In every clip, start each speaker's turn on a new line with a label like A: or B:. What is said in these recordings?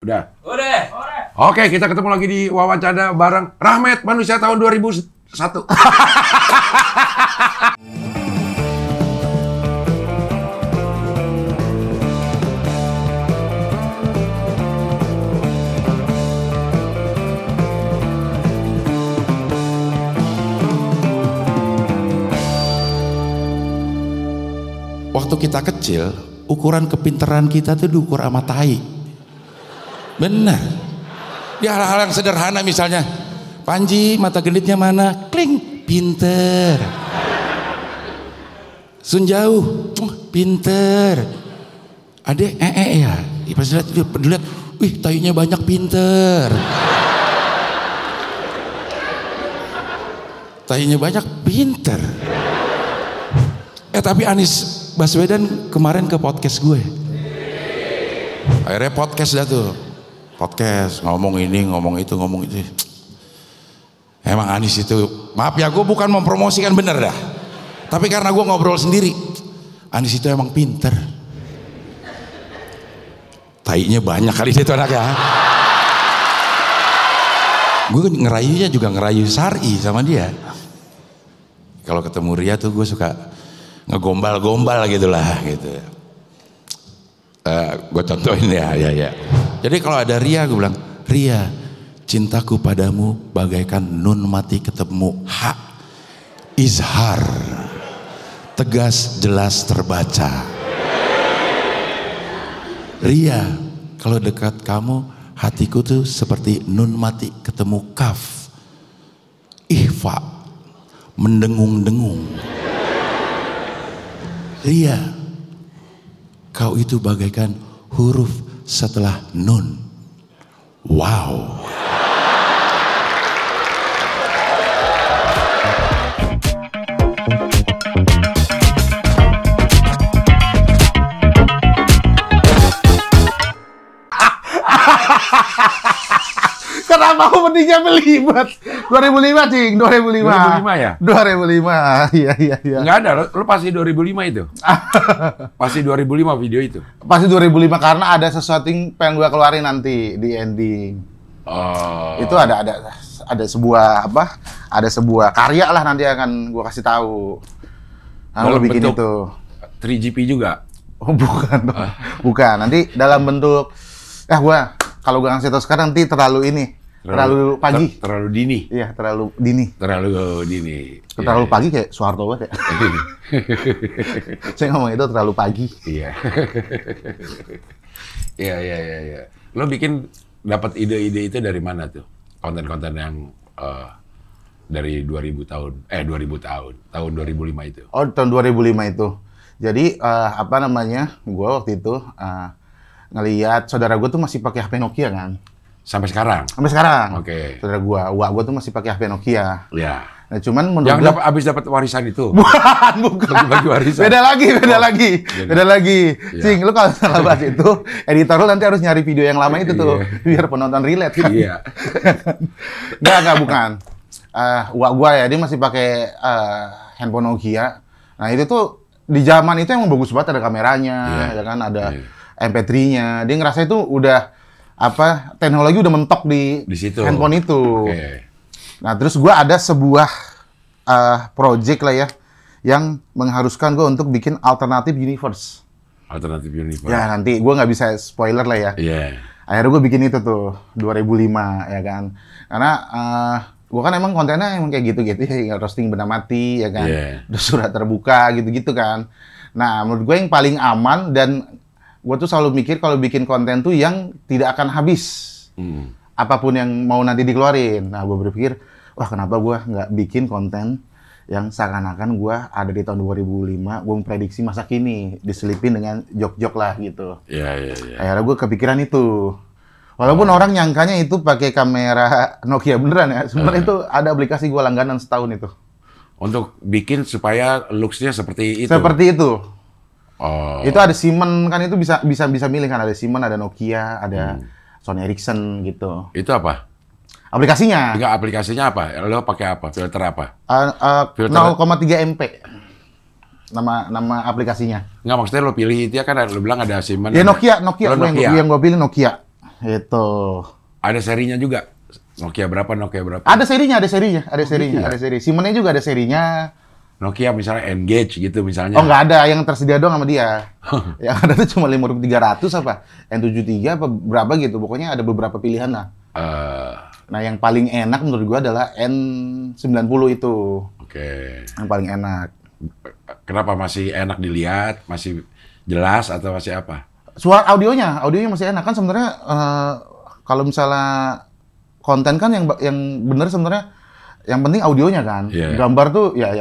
A: Udah.
B: Udah.
A: Oke, kita ketemu lagi di Wawancara bareng Rahmat, manusia tahun 2001.
C: Waktu kita kecil, ukuran kepintaran kita tuh diukur sama tai. Benar. Di hal-hal yang sederhana misalnya, Panji mata genditnya mana? Kling, pinter. Sun jauh, pinter. Adek, ya. Pas lihat, wih tainya banyak, pinter. Tainya banyak, pinter. Tapi Anies Baswedan kemarin ke podcast gue. Akhirnya podcast dah tuh. Podcast, ngomong ini, ngomong itu. Emang Anies itu, maaf ya gue bukan mempromosikan, bener dah. Tapi karena gue ngobrol sendiri, Anies itu emang pinter. Tainya banyak kali itu anaknya. Gue ngerayunya juga ngerayu Sari sama dia. Kalau ketemu Ria tuh gue suka ngegombal-gombal gitulah gitu. Gue contohin ya. Jadi kalau ada Ria, gue bilang, Ria, cintaku padamu bagaikan nun mati ketemu hak, izhar, tegas jelas terbaca. Ria, kalau dekat kamu hatiku tuh seperti nun mati ketemu kaf, ihfa, mendengung-dengung. Ria, kau itu bagaikan huruf setelah nun. Wow.
D: Kenapa openingnya melibat? 2005 cing, 2005.
A: 2005 ya?
D: 2005, iya.
A: Nggak ada, lu pasti 2005 itu. Pasti 2005 video itu.
D: Pasti 2005 karena ada sesuatu yang pengen gua keluarin nanti di ending.
A: Oh.
D: Itu ada sebuah apa? Ada sebuah karya lah nanti akan gua kasih tahu. Nah, gua bikin itu.
A: 3GP juga?
D: Oh, bukan. Bukan. Nanti dalam bentuk kalau gua ngasih tahu sekarang nanti terlalu pagi.
A: Terlalu dini.
D: Iya, terlalu dini. Terlalu pagi kayak Soeharto banget ya. Saya ngomong itu terlalu pagi.
A: Iya. Iya. Lo dapat ide-ide itu dari mana tuh? Konten-konten yang dari 2000 tahun. Tahun 2005 itu.
D: Oh, tahun 2005 itu. Jadi gua waktu itu ngelihat saudara gua tuh masih pakai HP Nokia kan.
A: Sampai sekarang?
D: Sampai sekarang.
A: Oke.
D: Saudara gua tuh masih pakai HP Nokia.
A: Iya.
D: Nah, cuman menurut
A: yang
D: gua
A: habis dapat warisan itu.
D: Bukan.
A: Bagi warisan.
D: Beda lagi.
A: Iya.
D: Cing, lu kalau salah bahas itu, editor lu nanti harus nyari video yang lama itu tuh, biar penonton relate kan.
A: Iya.
D: Enggak, bukan. Gua ya, dia masih pakai handphone Nokia. Nah, itu tuh di zaman itu emang bagus banget, ada kameranya, ya kan, ada MP3-nya. Dia ngerasa itu udah teknologi udah mentok di
A: situ.
D: Handphone itu.
A: Okay.
D: Nah, terus gue ada sebuah project lah ya, yang mengharuskan gue untuk bikin alternative universe.
A: Alternative universe.
D: Ya, nanti gue nggak bisa spoiler lah ya.
A: Iya.
D: Akhirnya gue bikin itu tuh, 2005 ya kan. Karena gue kan emang kontennya emang kayak gitu-gitu ya, roasting benda mati ya kan. Udah surat terbuka gitu-gitu kan. Nah, menurut gue yang paling aman dan gue tuh selalu mikir kalau bikin konten tuh yang tidak akan habis. Apapun yang mau nanti dikeluarin. Nah, gue berpikir, wah kenapa gue nggak bikin konten yang seakan-akan gue ada di tahun 2005, gue memprediksi masa kini, diselipin dengan jok-jok lah gitu.
A: Iya.
D: Akhirnya gue kepikiran itu. Walaupun orang nyangkanya itu pakai kamera Nokia beneran ya, sebenarnya itu ada aplikasi gue langganan setahun itu.
A: Untuk bikin supaya looks-nya seperti itu?
D: Seperti itu.
A: Oh.
D: Itu ada Siemens kan, itu bisa milih kan, ada Siemens, ada Nokia, ada Sony Ericsson gitu.
A: Itu apa?
D: Aplikasinya.
A: Enggak, aplikasinya apa? Lo pakai apa? Filter apa?
D: 0,3 MP. Nama aplikasinya.
A: Enggak, maksudnya lo pilih itu ya kan, lo bilang ada Siemens.
D: Ya Nokia
A: yang
D: gue pilih Nokia. Itu.
A: Ada serinya juga. Nokia berapa?
D: Ada serinya.
A: Gitu ya?
D: Ada seri. Simennya juga ada serinya.
A: Nokia misalnya Engage gitu misalnya.
D: Oh, nggak ada, yang tersedia doang sama dia. Yang ada tuh cuma 5.300 apa? N73 apa berapa gitu. Pokoknya ada beberapa pilihan lah. Nah, yang paling enak menurut gua adalah N90 itu.
A: Oke.
D: Yang paling enak.
A: Kenapa masih enak dilihat? Masih jelas atau masih apa?
D: Suara audionya masih enak kan sebenarnya. Kalau misalnya konten kan yang bener sebenarnya yang penting audionya kan.
A: Yeah.
D: Gambar tuh ya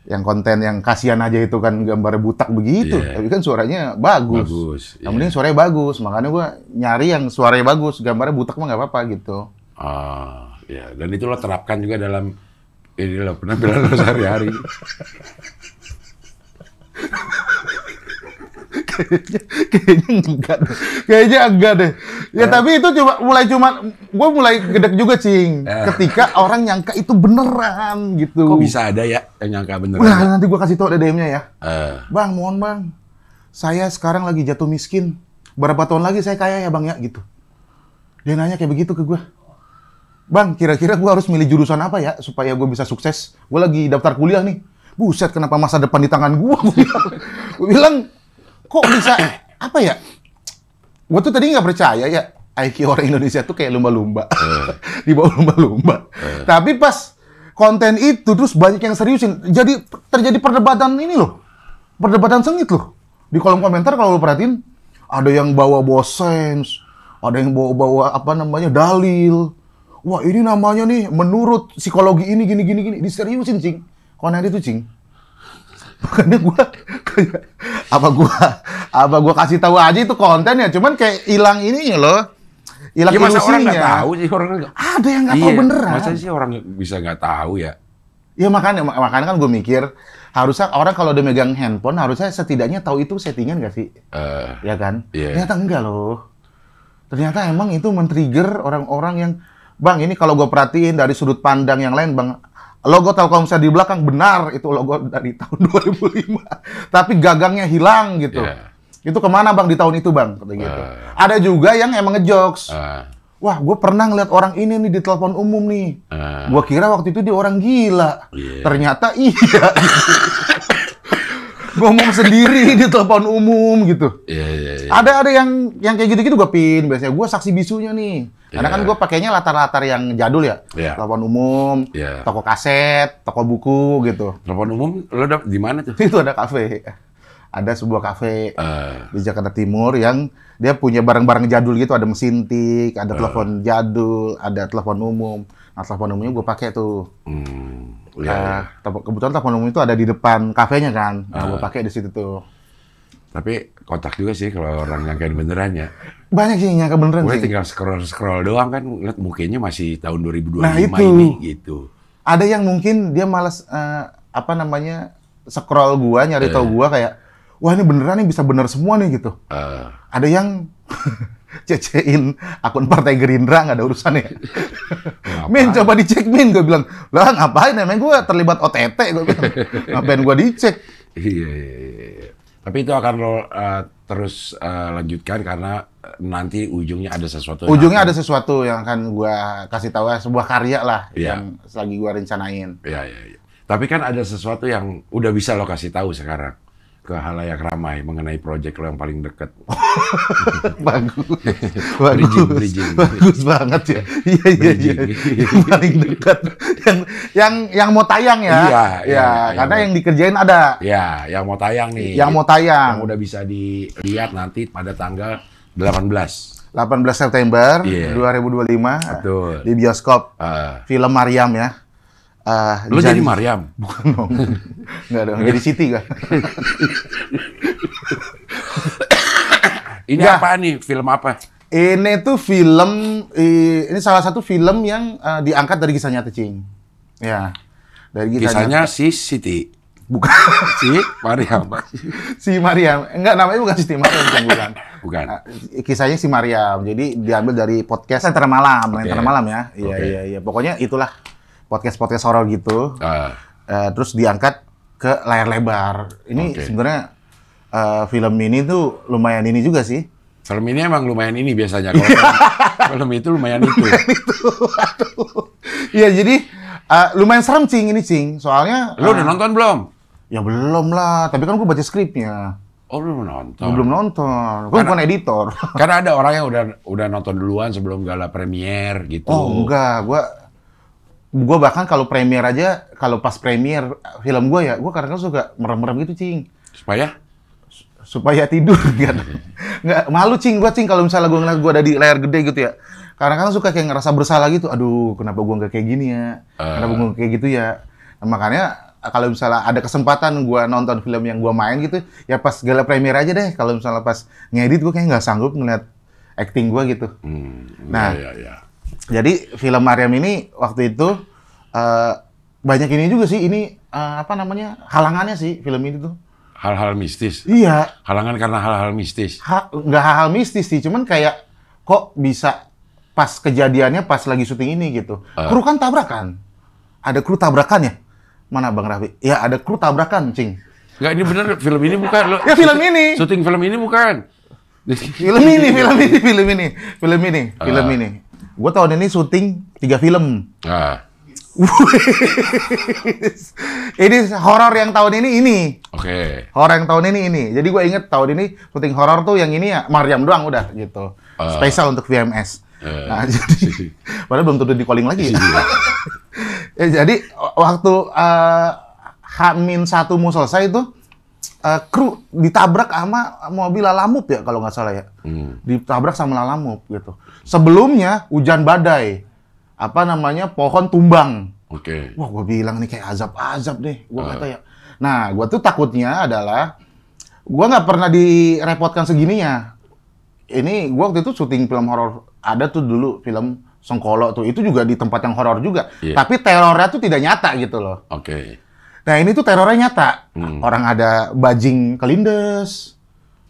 D: yang konten yang kasihan aja itu kan gambar butak begitu.
A: Yeah.
D: Tapi kan suaranya bagus. Yang penting suaranya bagus. Makanya gua nyari yang suaranya bagus, gambarnya butak mah nggak apa-apa gitu.
A: Ya. Dan itu lo terapkan juga dalam ini lo penampilan lo sehari-hari.
D: Kayaknya enggak deh. Ya tapi itu gue mulai gedek juga, Cing. Ketika orang nyangka itu beneran gitu.
A: Kok bisa ada ya yang nyangka beneran?
D: Wah, nanti gue kasih tau DM-nya ya. Bang, mohon bang. Saya sekarang lagi jatuh miskin. Berapa tahun lagi saya kaya ya bang ya gitu. Dia nanya kayak begitu ke gue. Bang, kira-kira gue harus milih jurusan apa ya supaya gue bisa sukses? Gue lagi daftar kuliah nih. Buset, kenapa masa depan di tangan gue? Gue bilang, kok bisa, apa ya? Gue tuh tadi nggak percaya ya, IQ orang Indonesia tuh kayak lumba-lumba. Di bawah lumba-lumba. Tapi pas konten itu, terus banyak yang seriusin. Jadi terjadi perdebatan ini loh. Perdebatan sengit loh. Di kolom komentar kalau lo perhatiin, ada yang bawa sense, ada yang bawa dalil. Wah, ini namanya nih, menurut psikologi ini, gini. Diseriusin, Cing. Konten itu, Cing. Makanya gue kayak apa gua kasih tahu aja itu konten ya, cuman kayak hilang ininya loh. Hilang
A: ya, masa orang
D: ilusinya.
A: nggak tahu sih orang
D: ada yang nggak tahu beneran.
A: Masa sih orang bisa nggak tahu ya?
D: Ya makanya kan gue mikir harusnya orang kalau udah megang handphone harusnya setidaknya tahu itu settingan nggak sih? Ya kan?
A: Yeah.
D: Ternyata enggak loh. Ternyata emang itu men-trigger orang-orang yang, bang ini kalau gue perhatiin dari sudut pandang yang lain bang, logo Telkomsel di belakang benar itu logo dari tahun 2005, tapi gagangnya hilang gitu.
A: Yeah.
D: Itu kemana bang di tahun itu bang? Kata gitu. Ada juga yang emang ngejokes. Wah, gue pernah ngeliat orang ini nih di telepon umum nih. Gue kira waktu itu dia orang gila.
A: Yeah.
D: Ternyata iya. Ngomong sendiri di telepon umum gitu.
A: Yeah.
D: Ada yang kayak gitu-gitu gue pin. Biasanya gue saksi bisunya nih. Karena kan gue pakainya latar-latar yang jadul ya. Telepon umum, toko kaset, toko buku gitu.
A: Telepon umum lo di mana tuh?
D: Itu ada kafe. Ada sebuah kafe di Jakarta Timur yang dia punya barang-barang jadul gitu. Ada mesin tik, ada telepon jadul, ada telepon umum. Nah, telepon umumnya gue pakai tuh. Kebetulan telepon umum itu ada di depan kafenya kan. Nah, gue pakai di situ tuh.
A: Tapi kotak juga sih kalau orang nyangkain beneran ya.
D: Banyak sih nyangka beneran sih.
A: Gue tinggal scroll doang kan, lihat mukanya masih tahun 2025
D: nah, itu.
A: ini gitu.
D: Ada yang mungkin dia malas scroll gua, nyari tahu gua kayak, wah ini beneran nih, bisa bener semua nih gitu. Ada yang cecein akun Partai Gerindra, nggak ada urusannya. Min, coba dicek Min, gue bilang, lah ngapain, emang gue terlibat OTT, gue bilang, ngapain gue dicek.
A: Iya. Tapi itu akan lo terus lanjutkan karena nanti ujungnya ada sesuatu.
D: Ujungnya ada sesuatu yang akan gue kasih tahu, sebuah karya lah yang lagi gue rencanain.
A: Iya. Tapi kan ada sesuatu yang udah bisa lo kasih tahu sekarang ke halayak ramai mengenai proyek lo yang paling dekat.
D: Bagus.
A: Bridging.
D: Bagus banget ya. Iya. Yang paling dekat. Yang mau tayang ya. Iya. Karena yang dikerjain ada.
A: Iya, yang mau tayang nih.
D: Yang mau tayang.
A: Yang udah bisa dilihat nanti pada tanggal 18
D: September 2025.
A: Betul.
D: Di bioskop. Film Maryam ya.
A: Lo jadi Maryam?
D: Bukan dong. Nggak dong, jadi Siti kan.
A: Ini apa nih? Film apa?
D: Ini tuh ini salah satu film yang diangkat dari kisah nyata, Cing. Ya. Dari
A: kisahnya si Siti.
D: Bukan.
A: Si Maryam.
D: Si Maryam. Enggak, namanya bukan Siti Maryam, bukan. Kisahnya si Maryam. Jadi diambil dari podcast Lentera Malam. Lentera Malam ya. Iya. Pokoknya itulah. Podcast horor gitu, terus diangkat ke layar lebar. Ini sebenarnya film ini tuh lumayan ini juga sih,
A: Film ini emang lumayan ini biasanya. Kalau film itu lumayan itu.
D: Aduh. Iya, jadi lumayan serem, Cing, ini, Cing. Soalnya...
A: Lu udah nonton belum?
D: Ya belum lah, tapi kan gue baca skripnya.
A: Oh, belum nonton.
D: Gue belum nonton. Gue bukan editor.
A: Karena ada orang yang udah nonton duluan sebelum gala premier gitu.
D: Oh, enggak. Gue bahkan kalau premier aja, kalau pas premier film gue ya, gue kadang-kadang suka merem-merem gitu, Cing. Supaya tidur, nggak malu, Cing. Gue, Cing, kalau misalnya gue ngeliat gue ada di layar gede gitu ya. Kadang-kadang suka kayak ngerasa bersalah gitu. Aduh, kenapa gue nggak kayak gini ya? Kenapa gue kayak gitu ya? Nah, makanya kalau misalnya ada kesempatan gue nonton film yang gue main gitu, ya pas gala premier aja deh. Kalau misalnya pas ngedit, gue kayak nggak sanggup ngeliat acting gue gitu. Nah, jadi film Maryam ini waktu itu banyak ini juga sih. Ini apa namanya, halangannya sih film ini tuh.
A: Hal-hal mistis?
D: Iya.
A: Halangan karena hal-hal mistis?
D: Nggak hal-hal mistis sih, cuman kayak kok bisa pas kejadiannya pas lagi syuting ini gitu. Kru kan tabrakan. Ada kru tabrakannya. Mana Bang Raffi? Ya ada kru tabrakan, Cing.
A: Nggak, ini bener film ini bukan lo.
D: Ya film ini.
A: Syuting film ini bukan.
D: Film ini. Gue tahun ini syuting 3 film. Ini horor yang tahun ini.
A: Oke.
D: Horor yang tahun ini. Jadi gue inget tahun ini syuting horor tuh yang ini ya Maryam doang udah gitu. Spesial untuk VMS. Nah, jadi padahal belum tentu di calling lagi. Ya, jadi waktu H-1 mau selesai itu kru ditabrak sama mobil Lalamove ya kalau nggak salah ya. Ditabrak sama Lalamove gitu. Sebelumnya hujan badai. Apa namanya, pohon tumbang.
A: Oke.
D: Wah, gue bilang nih kayak azab-azab deh, gue kata ya. Nah, gue tuh takutnya adalah gue nggak pernah direpotkan segininya. Ini gue waktu itu syuting film horor, ada tuh dulu film Sengkolo tuh, itu juga di tempat yang horor juga. Tapi terornya tuh tidak nyata gitu loh.
A: Oke.
D: Nah, ini tuh terornya nyata. Orang ada bajing kelindes.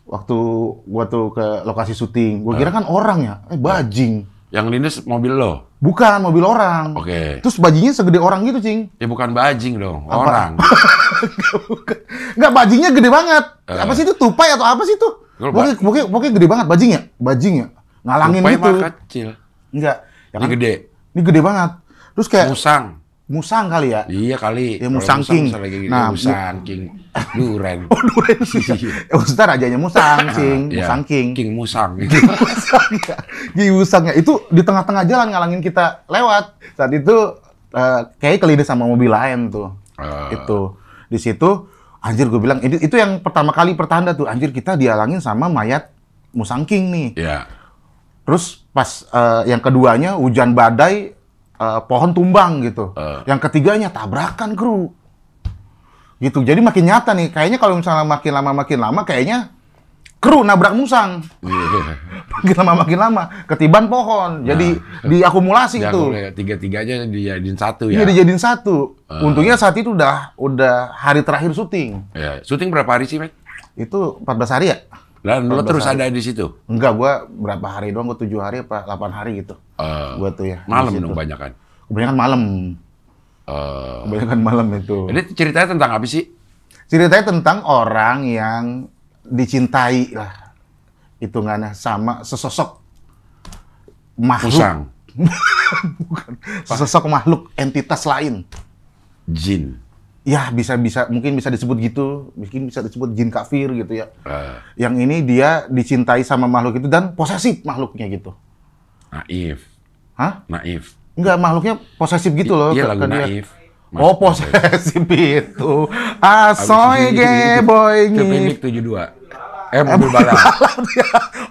D: Waktu gue tuh ke lokasi syuting, gue kira kan orang ya, bajing.
A: Yang lindes mobil lo?
D: Bukan, mobil orang.
A: Oke.
D: Terus bajingnya segede orang gitu, Cing.
A: Ya bukan bajing dong,
D: Apa?
A: orang.
D: Enggak, bajingnya gede banget. Apa sih itu, tupai atau apa sih itu? Pokoknya gede banget bajingnya. Ngalangin
A: tupai
D: gitu.
A: Tupai mah kecil.
D: Enggak. Ya kan?
A: Ini gede.
D: Ini gede banget. Terus kayak musang kali ya?
A: Iya kali.
D: Ya, musang king.
A: Nah, musang king. Duren.
D: Oh, duren. Ustaz rajanya musang, Cing. Musang king.
A: King musang.
D: Musang ya. King musangnya. Itu di tengah-tengah jalan ngalangin kita lewat. Saat itu kayak kelindes sama mobil lain tuh. Itu. Di situ, anjir gue bilang, itu yang pertama kali pertanda tuh. Anjir, kita dihalangin sama mayat musang king nih.
A: Iya.
D: Terus pas yang keduanya hujan badai, pohon tumbang gitu. Yang ketiganya tabrakan kru. Gitu. Jadi makin nyata nih. Kayaknya kalau misalnya makin lama kayaknya kru nabrak musang. Makin lama ketiban pohon. Jadi diakumulasi itu.
A: Tiga-tiganya dijadiin satu ya.
D: Iya, dijadiin satu. Untungnya saat itu udah hari terakhir syuting.
A: Ya, syuting berapa hari sih, Mek?
D: Itu 14 hari ya?
A: Dan lo terus ada di situ?
D: Enggak, gua berapa hari doang, gua 7 hari apa 8 hari gitu. Gua tuh ya.
A: Malam dong banyakan.
D: Kebanyakan malam. Kebanyakan malam itu.
A: Jadi ceritanya tentang apa sih?
D: Ceritanya tentang orang yang dicintai lah. Hitungannya sama sesosok makhluk.
A: Musang.
D: Bukan. Sesosok makhluk entitas lain.
A: Jin.
D: Ya, mungkin bisa disebut gitu. Mungkin bisa disebut jin kafir gitu ya. Yang ini dia dicintai sama makhluk itu dan posesif makhluknya gitu.
A: Naif.
D: Hah?
A: Naif.
D: Enggak, makhluknya posesif gitu loh.
A: Iya, lagu Naif.
D: Oh, posesif itu. Asoy ge boy
A: Kepinik 72. Mobil balap.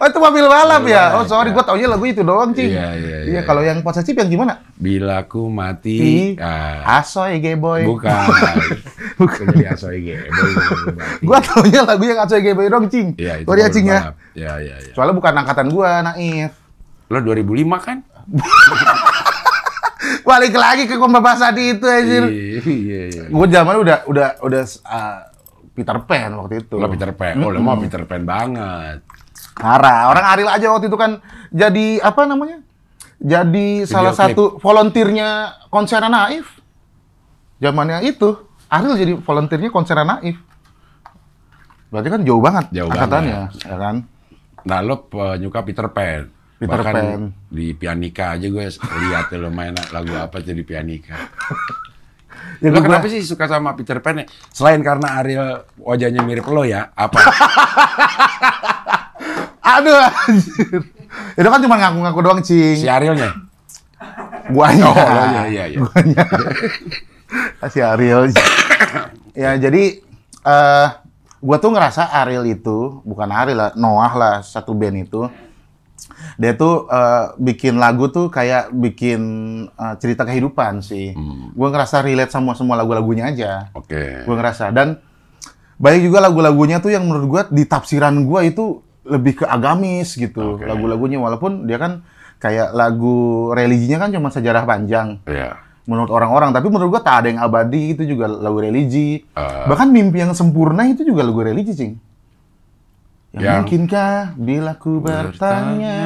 D: Oh, itu mobil balap ya? Oh, sorry, gua taunya lagu itu doang, Cing. Iya, kalau yang posesif yang gimana?
A: Bila ku mati.
D: Asoy ge boy.
A: Bukan. Jadi Asoy ge boy.
D: Gua taunya lagu yang Asoy ge boy dong, Cing.
A: Iya, itu.
D: Sorry ya, Cing ya.
A: Iya.
D: Soalnya bukan angkatan gua, Naif.
A: Lo 2005 kan?
D: Balik lagi ke pembahasan itu, anjir.
A: Iya.
D: Gua zaman udah Peter Pan waktu itu.
A: Lo Peter Pan. Oh, lo mau Peter Pan banget.
D: Parah. Orang Ariel aja waktu itu kan jadi apa namanya? Jadi salah satu volunteernya konser Naif. Zamannya itu, Ariel jadi volunteernya konser Naif. Berarti kan jauh banget angkatannya, ya kan?
A: Nah, lo penyuka Peter Pan.
D: Peter
A: Bahkan
D: Pan.
A: di Pianika aja gue lihat lo main lagu apa tuh di Pianika.
D: Ya,
A: Lo
D: gua-
A: kenapa sih suka sama Peter Pan ya? Selain karena Ariel wajahnya mirip lo ya, apa?
D: Aduh, anjir. Itu kan cuma ngaku-ngaku doang, Cing.
A: Si Arielnya?
D: Guanya.
A: Oh, iya.
D: Guanya. Si Ariel. Ya, jadi gua tuh ngerasa Ariel itu, bukan Ariel lah, Noah lah, satu band itu. Dia tuh bikin lagu tuh kayak bikin cerita kehidupan sih. Gua ngerasa relate sama semua lagu-lagunya aja.
A: Oke.
D: Gua ngerasa. Dan banyak juga lagu-lagunya tuh yang menurut gua di tafsiran gua itu lebih ke agamis gitu.
A: Oke.
D: Lagu-lagunya walaupun dia kan kayak lagu religinya kan cuma sejarah panjang
A: Iya.
D: menurut orang-orang, tapi menurut gua tak ada yang abadi, itu juga lagu religi.
A: Eh.
D: Bahkan mimpi yang sempurna itu juga lagu religi, Cing.
A: Yang
D: Mungkinkah bila ku bertanya,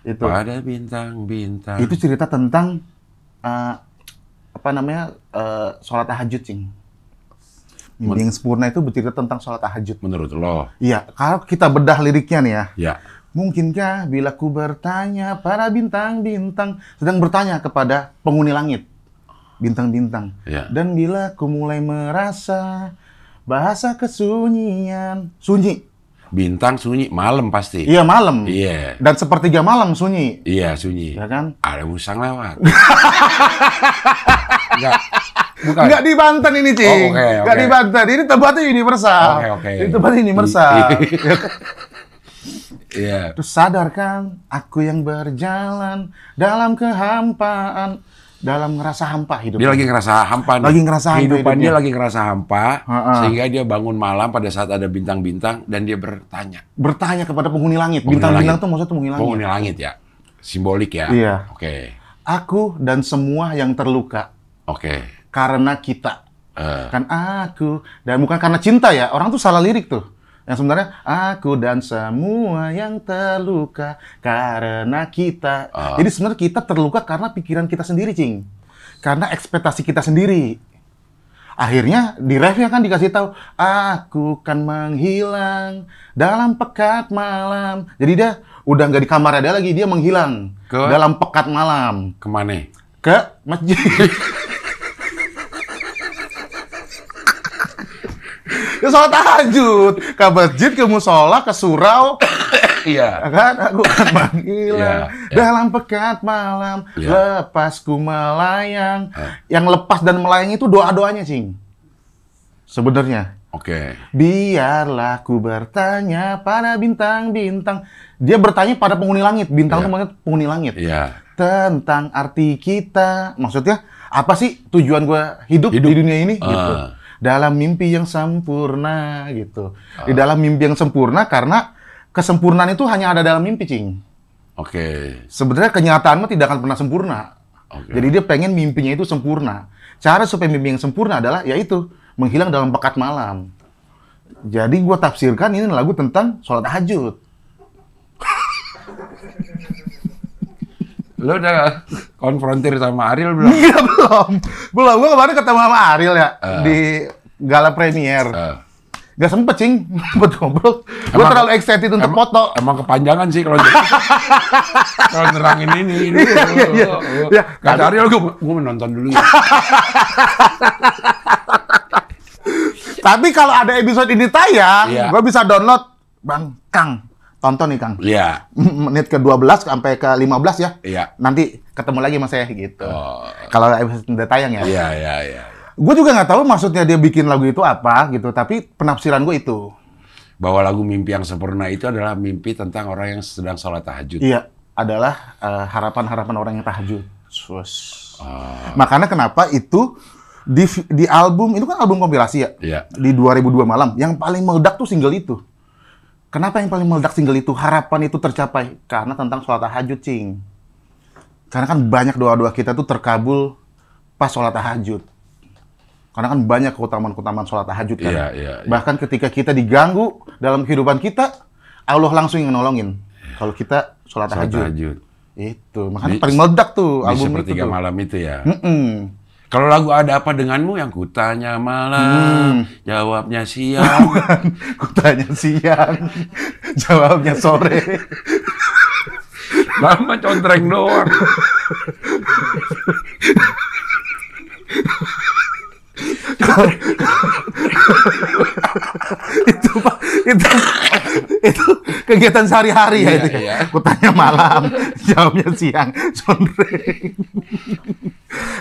D: itu
A: pada bintang-bintang.
D: itu cerita tentang apa namanya, sholat tahajud, Cing. Mimpi yang sempurna itu bercerita tentang sholat tahajud.
A: Menurut lo?
D: Iya, kalau kita bedah liriknya nih ya.
A: Ya.
D: Mungkinkah bila ku bertanya para bintang-bintang sedang bertanya kepada penghuni langit. Bintang-bintang.
A: Ya.
D: Dan bila ku mulai merasa bahasa kesunyian. Sunyi.
A: Bintang sunyi, malam pasti.
D: Iya, malam.
A: Iya.
D: Dan sepertiga malam sunyi.
A: Iya, sunyi.
D: Ya kan?
A: Ada musang lewat. Enggak. Bukan.
D: Enggak di Banten ini, Cing.
A: Oh, oke.
D: Enggak di Banten. Ini tempatnya universal.
A: Oke.
D: Ini tempatnya universal.
A: Iya.
D: Terus sadarkan aku yang berjalan dalam kehampaan, dalam ngerasa hampa hidup.
A: Dia lagi ngerasa hampa nih.
D: Lagi ngerasa hampa
A: Kehidupan dia
D: hidupnya.
A: lagi ngerasa hampa,
D: Ha-ha.
A: sehingga dia bangun malam pada saat ada bintang-bintang dan dia bertanya.
D: Bertanya kepada penghuni langit.
A: Penghuni
D: Bintang-bintang
A: langit.
D: tuh maksudnya penghuni langit.
A: Penghuni langit ya. Simbolik ya.
D: Iya.
A: Oke.
D: Aku dan semua yang terluka
A: Oke.
D: karena kita.
A: Eh,
D: Kan aku, dan bukan karena cinta ya. Orang tuh salah lirik tuh. Yang sebenarnya aku dan semua yang terluka karena kita. Jadi sebenarnya kita terluka karena pikiran kita sendiri, Cing. Karena ekspektasi kita sendiri. Akhirnya di refnya kan dikasih tahu, aku kan menghilang dalam pekat malam. Jadi dia udah nggak di kamar ada lagi, dia menghilang
A: Ke?
D: dalam pekat malam
A: kemana?
D: ke masjid. Ya sholat tahajud, ke masjid, ke musola, ke surau,
A: Iya.
D: ya kan? Aku kan menghilang
A: Iya.
D: dalam pekat malam,
A: Iya.
D: lepasku melayang. Yang lepas dan melayang itu doa-doanya, Cing. Sebenarnya.
A: Oke.
D: Biarlah ku bertanya pada bintang-bintang. Dia bertanya pada penghuni langit. Bintang itu maksudnya penghuni langit.
A: Iya.
D: Tentang arti kita. Maksudnya, apa sih tujuan gue hidup di dunia ini? Gitu. Dalam mimpi yang sempurna, gitu. Di dalam mimpi yang sempurna, karena kesempurnaan itu hanya ada dalam mimpi, Cing.
A: Oke.
D: Sebenarnya kenyataan mah tidak akan pernah sempurna.
A: Oke.
D: Jadi dia pengen mimpinya itu sempurna. Cara supaya mimpi yang sempurna adalah, yaitu, menghilang dalam pekat malam. Jadi gue tafsirkan ini lagu tentang sholat tahajud.
A: Lo udah konfrontir sama Ariel belum?
D: Iya, belum. Gue kemarin ketemu sama Ariel ya, di gala premier. Gak sempet, Cing, buat ngobrol. Gue
A: Emang-
D: terlalu excited untuk foto.
A: Emang kepanjangan sih kalau kalau nerangin ini.
D: Iya.
A: Kata Ariel, gue menonton dulu ya.
D: Tapi kalau ada episode ini tayang,
A: Iya.
D: gue bisa download. Bang, Kang, tonton nih, Kang.
A: Iya.
D: Menit ke-12 sampai ke-15 ya.
A: Iya.
D: Nanti ketemu lagi sama saya gitu.
A: Oh.
D: Kalau episode udah tayang ya.
A: Iya.
D: Gue juga nggak tahu maksudnya dia bikin lagu itu apa gitu, tapi penafsiran gue itu.
A: Bahwa lagu Mimpi yang Sempurna itu adalah mimpi tentang orang yang sedang sholat tahajud.
D: Iya, adalah harapan-harapan orang yang tahajud. Makanya kenapa itu di album, itu kan album kompilasi ya?
A: Iya.
D: Di 2002 malam, yang paling meledak tuh single itu. Kenapa yang paling meledak single itu? Harapan itu tercapai. Karena tentang sholat tahajud, Cing. Karena kan banyak doa-doa kita tuh terkabul pas sholat tahajud. Karena kan banyak keutamaan-keutamaan sholat tahajud kan.
A: Iya.
D: Bahkan ketika kita diganggu dalam kehidupan kita, Allah langsung yang nolongin. Kalau kita sholat
A: Sholat
D: tahajud.
A: tahajud.
D: Itu, makanya
A: Di-
D: paling meledak tuh
A: Di
D: album itu
A: sepertiga
D: tuh.
A: malam itu ya.
D: Mm-mm.
A: Kalau lagu Ada Apa Denganmu yang kutanya malam, jawabnya siang.
D: Kutanya siang, jawabnya sore.
A: Lama contreng doang.
D: itu Pak, itu kegiatan sehari-hari ya
A: Iya,
D: itu ya.
A: iya.
D: Kutanya malam, jawabnya siang, sore.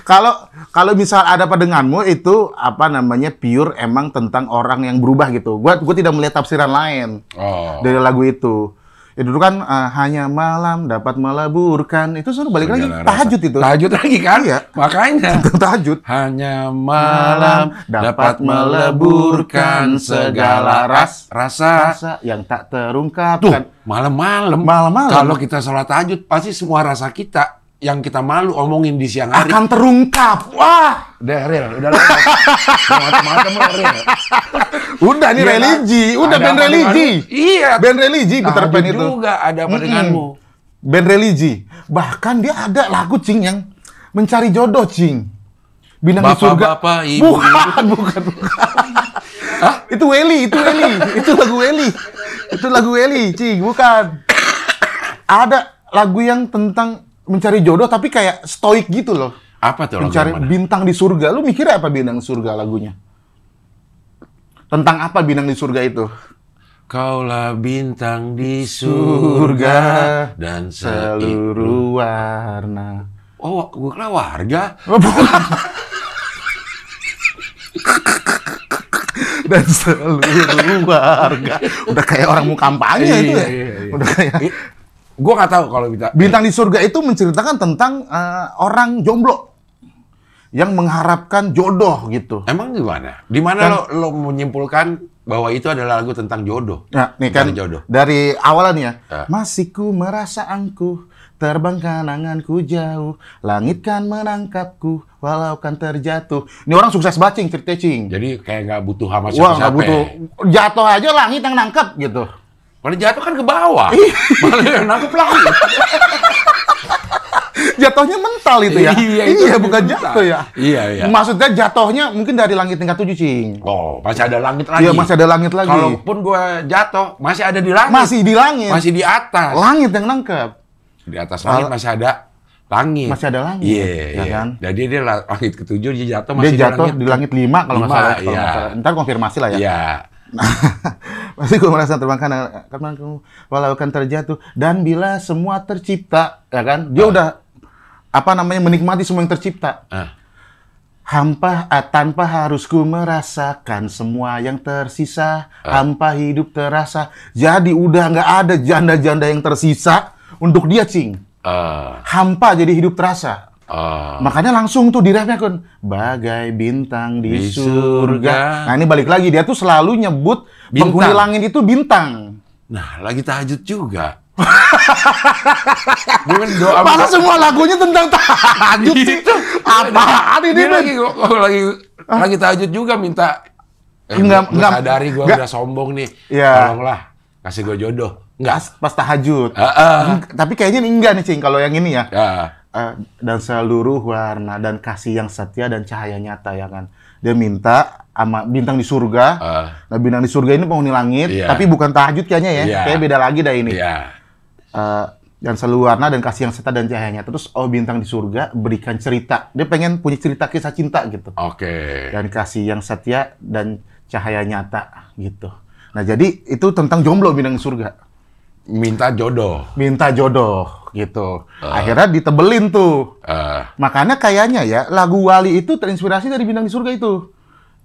D: Kalau misal Ada Apa Denganmu itu apa namanya pure emang tentang orang yang berubah gitu. Gua tidak melihat tafsiran lain dari lagu itu. Ya dulu kan hanya malam dapat meleburkan. Itu suruh balik lagi tahajud itu.
A: Tahajud lagi kan?
D: Iya.
A: Makanya.
D: Tahajud.
A: Hanya malam dapat meleburkan segala rasa.
D: Rasa yang tak terungkapkan.
A: Tuh, malam-malam.
D: Malam-malam.
A: Kalau kita sholat tahajud, pasti semua rasa kita yang kita malu omongin di siang hari
D: akan terungkap. Wah,
A: udah real, udah lah. Macam-macam udah real.
D: Udah nih
A: Iya,
D: religi,
A: kan?
D: udah
A: Ada
D: band
A: Apa
D: religi.
A: Denganmu? Iya.
D: Band religi Peter Pan
A: Tahajud
D: itu.
A: juga Ada Apa Denganmu.
D: Band religi. Bahkan dia ada lagu Cing yang mencari jodoh Cing. Bintang di surga.
A: Bapak-bapak, ibu.
D: Bukan. Hah? Itu Welly. Itu lagu Welly. Itu lagu Welly, Cing, bukan. Ada lagu yang tentang mencari jodoh tapi kayak stoik gitu loh.
A: Apa tuh lagu
D: Mencari
A: yang mana?
D: bintang di surga. Lu mikirnya apa bintang di surga lagunya? Tentang apa bintang di surga itu?
A: Kaulah bintang di surga dan
D: seluruh warna.
A: Oh, gue kira warga.
D: Dan seluruh warga. Udah kayak orang mau kampanye itu ya.
A: Iya.
D: Udah kayak
A: Gue nggak tahu kalau kita.
D: Bintang di surga itu menceritakan tentang orang jomblo yang mengharapkan jodoh gitu.
A: Emang gimana? Di mana lo menyimpulkan bahwa itu adalah lagu tentang jodoh?
D: Nah, nih kan
A: jodoh.
D: dari awalannya,
A: Ya.
D: masih ku merasa angkuh, terbangkan anganku jauh, langit kan menangkapku, walau kan terjatuh. Ini orang sukses bacing cerita Cing.
A: Jadi kayak nggak butuh sama
D: Wah,
A: siapa-siapa.
D: nggak butuh. Jatuh aja langit yang nangkap gitu.
A: Kalau jatuh kan ke bawah. Malah yang nangkep langit.
D: Jatuhnya mental itu ya?
A: Iya,
D: bukan
A: mental.
D: jatuh ya?
A: Iya.
D: Maksudnya jatuhnya mungkin dari langit tingkat 7, Cing.
A: Oh, masih ada langit lagi.
D: Iya, masih ada langit lagi.
A: Kalaupun gue jatuh, masih ada di langit.
D: Masih di langit.
A: Masih di atas.
D: Langit yang nangkep.
A: Di atas langit masih ada langit.
D: Masih ada langit.
A: Iya.
D: kan?
A: Jadi dia langit ke-7, dia jatuh
D: Dia
A: masih
D: jatuh di langit 5 kalau nggak
A: 5,
D: salah.
A: iya.
D: Ntar konfirmasi lah ya.
A: Iya.
D: Masih gue merasa terbangkan walau akan terjatuh dan bila semua tercipta ya kan dia udah menikmati semua yang tercipta tanpa harus ku merasakan semua yang tersisa hampa hidup terasa jadi udah nggak ada janda-janda yang tersisa untuk dia Cing hampa jadi hidup terasa. Makanya langsung tuh di rapnya kan bagai bintang di surga. Nah ini balik lagi dia tuh selalu nyebut penghuni langit itu bintang.
A: Nah lagi tahajud juga. Bukan doa.
D: Masa semua lagunya tentang tahajud sih? Apaan ini?
A: Dia lagi tahajud juga minta. Enggak sadari gue udah sombong nih.
D: Ya.
A: Tolonglah kasih gue jodoh. Enggak.
D: Pas tahajud. Tapi kayaknya enggak nih Cing kalau yang ini ya. Dan seluruh warna dan kasih yang setia dan cahaya nyata ya kan. Dia minta sama bintang di surga. Nah bintang di surga ini penghuni langit, tapi bukan tahajud kayaknya ya. Kayaknya beda lagi dah ini. Dan seluruh warna dan kasih yang setia dan cahaya nyata. Terus bintang di surga berikan cerita. Dia pengen punya cerita kisah cinta gitu.
A: Oke.
D: Dan kasih yang setia dan cahaya nyata gitu. Nah jadi itu tentang jomblo bintang di surga. Minta jodoh gitu. Akhirnya ditebelin tuh. Makanya kayaknya ya lagu Wali itu terinspirasi dari bintang di surga itu.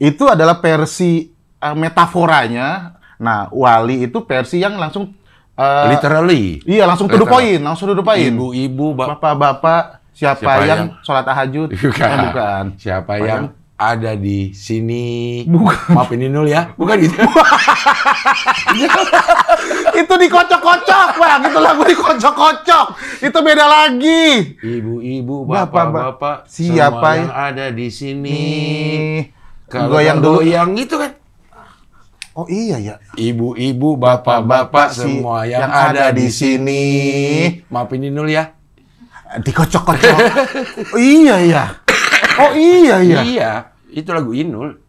D: Itu adalah versi metaforanya. Nah, Wali itu versi yang langsung
A: literally.
D: Iya, langsung to the point,
A: Ibu-ibu,
D: bapak-bapak, siapa yang sholat tahajud?
A: Bukan. Siapa yang ada di sini?
D: Bukan.
A: Maafin Inul ya. Bukan gitu.
D: Itu dikocok-kocok, Bang. Itu lagu dikocok-kocok. Itu beda lagi.
A: Ibu-ibu, bapak-bapak,
D: siapa
A: yang ada di sini? Kalau
D: goyang
A: itu kan.
D: Oh iya ya.
A: Ibu-ibu, bapak-bapak, semua yang ada di sini. Maafin Inul ya.
D: Dikocok-kocok. Iya ya. Oh iya.
A: Iya, itu lagu Inul.